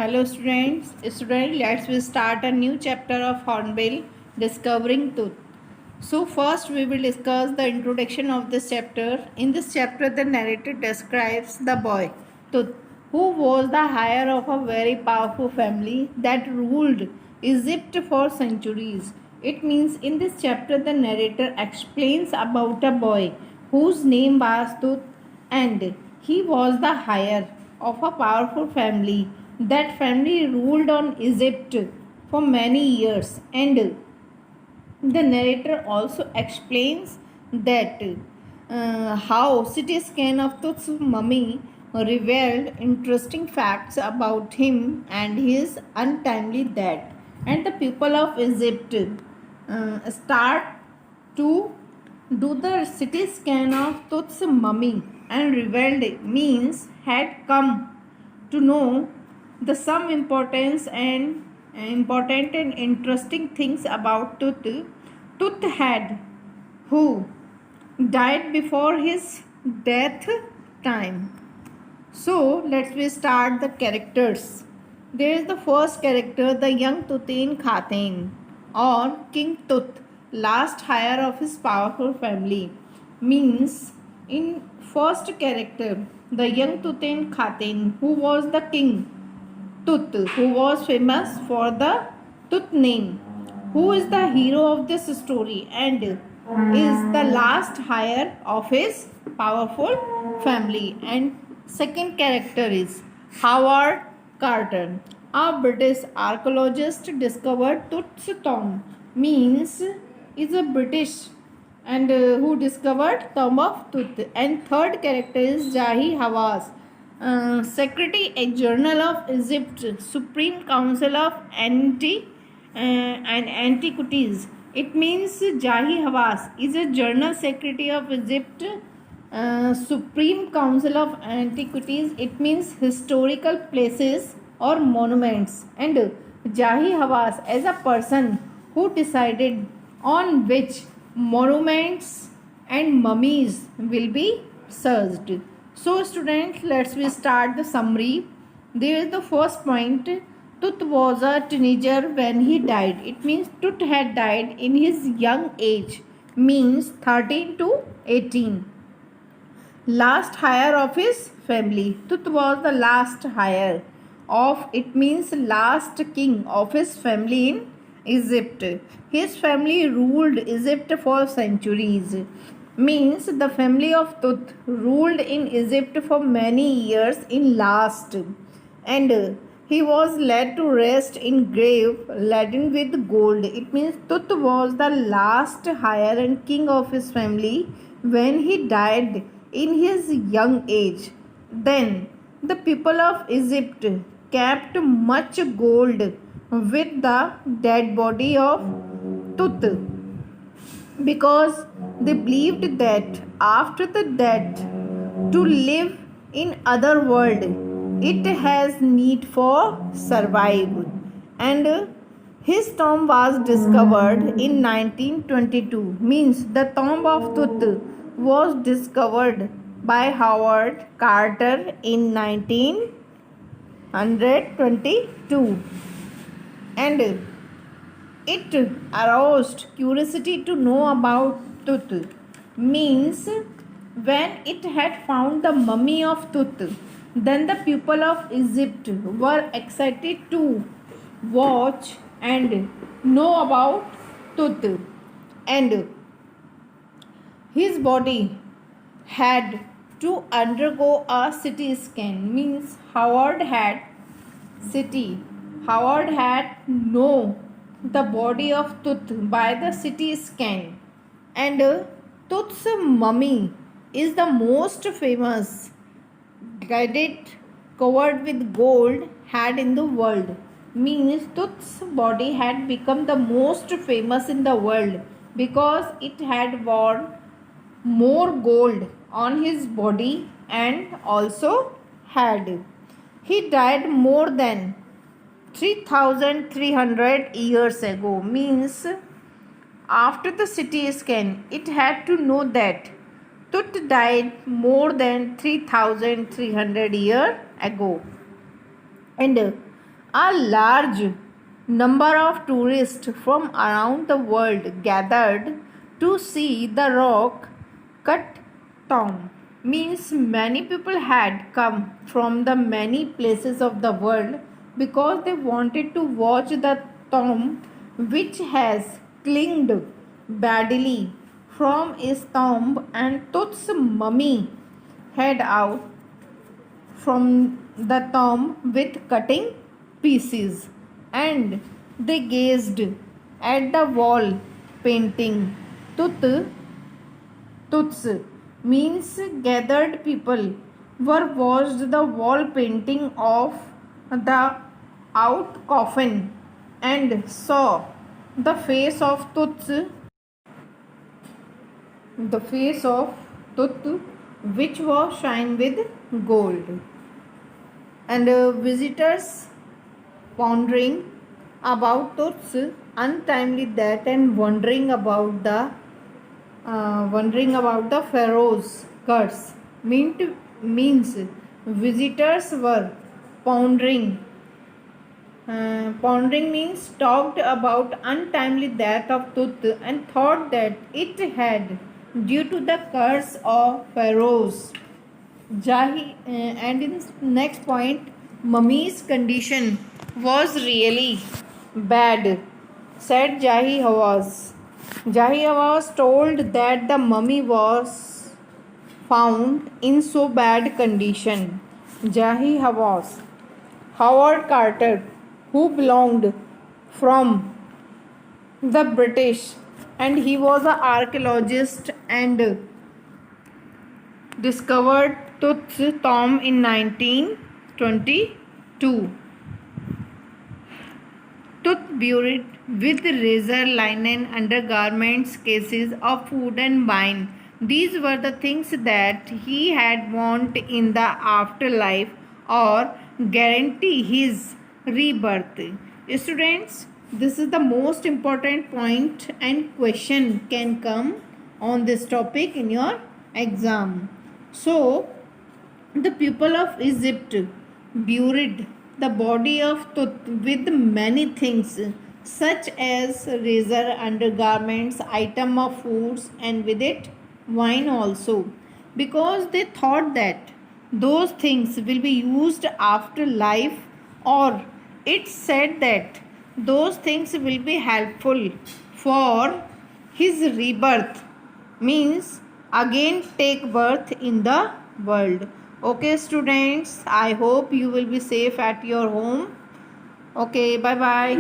Hello students. Let's we start a new chapter of Hornbill, Discovering Tooth. So first we will discuss the introduction of this chapter. In this chapter the narrator describes the boy Tooth, who was the heir of a very powerful family that ruled Egypt for centuries. It means in this chapter the narrator explains about a boy whose name was Tooth, and he was the heir of a powerful family. That family ruled on Egypt for many years, and the narrator also explains that how CT scan of Tut's mummy revealed interesting facts about him and his untimely death. And the people of Egypt start to do the CT scan of Tut's mummy and revealed means had come to know the some important and interesting things about Tut. Tut had who died before his death time. So let's we start the characters. There is the first character, the young Tutin Khaten or King Tut, last heir of his powerful family. Means in first character, the young Tutin Khaten, who was the king Tut, who was famous for the Tut name, who is the hero of this story and is the last heir of his powerful family. And second character is Howard Carter, a British archaeologist discovered Tut's tomb. Means is a British and who discovered tomb of Tut. And third character is Jahi Hawass, Secretary Journal of Egypt, Supreme Council of and Antiquities. It means Jahi Hawass is a Journal Secretary of Egypt, Supreme Council of Antiquities. It means historical places or monuments. And Jahi Hawass as a person who decided on which monuments and mummies will be searched. So students, let's we start the summary. There is the first point. Tut was a teenager when he died. It means Tut had died in his young age, means 13 to 18. Last heir of his family. Tut was the last heir of, it means last king of his family in Egypt. His family ruled Egypt for centuries. Means the family of Tut ruled in Egypt for many years in last, and he was led to rest in grave laden with gold. It means Tut was the last heir and king of his family when he died in his young age. Then the people of Egypt kept much gold with the dead body of Tut, because they believed that after the death to live in other world it has need for survive. And his tomb was discovered in 1922. Means the tomb of Tut was discovered by Howard Carter in 1922, and it aroused curiosity to know about Tut. Means when it had found the mummy of Tut, then the people of Egypt were excited to watch and know about Tut. And his body had to undergo a CT scan. Means Howard had know the body of Tut by the CT scan, and Tut's mummy is the most famous guided covered with gold had in the world. Means Tut's body had become the most famous in the world because it had worn more gold on his body, and also he died more than 3,300 years ago. Means after the CT scan it had to know that Tut died more than 3,300 years ago. And A large number of tourists from around the world gathered to see the rock cut tomb. Means many people had come from the many places of the world because they wanted to watch the tomb which has clinged badly from his tomb, and Tut's mummy head out from the tomb with cutting pieces, and they gazed at the wall painting. Tuts means gathered people were watched the wall painting of the out coffin and saw the face of Tut, which was shine with gold. And visitors pondering about Tut's untimely death and wondering about the pharaoh's curse. Means visitors were pondering. Pondering means talked about untimely death of Tut and thought that it had due to the curse of pharaohs. And in next point, mummy's condition was really bad, said Jahi Hawass. Jahi Hawass told that the mummy was found in so bad condition. Jahi Hawass, Howard Carter, who belonged from the British, and he was an archaeologist and discovered Tut's tomb in 1922. Tut buried with razor, linen, undergarments, cases of food and wine. These were the things that he had want in the afterlife or guarantee his rebirth. Students, this is the most important point and question can come on this topic in your exam. So, the people of Egypt buried the body of Tut with many things such as razor, undergarments, item of foods, and with it wine also, because they thought that those things will be used after life, or it said that those things will be helpful for his rebirth, means again take birth in the world. Okay students, I hope you will be safe at your home. Okay, bye bye.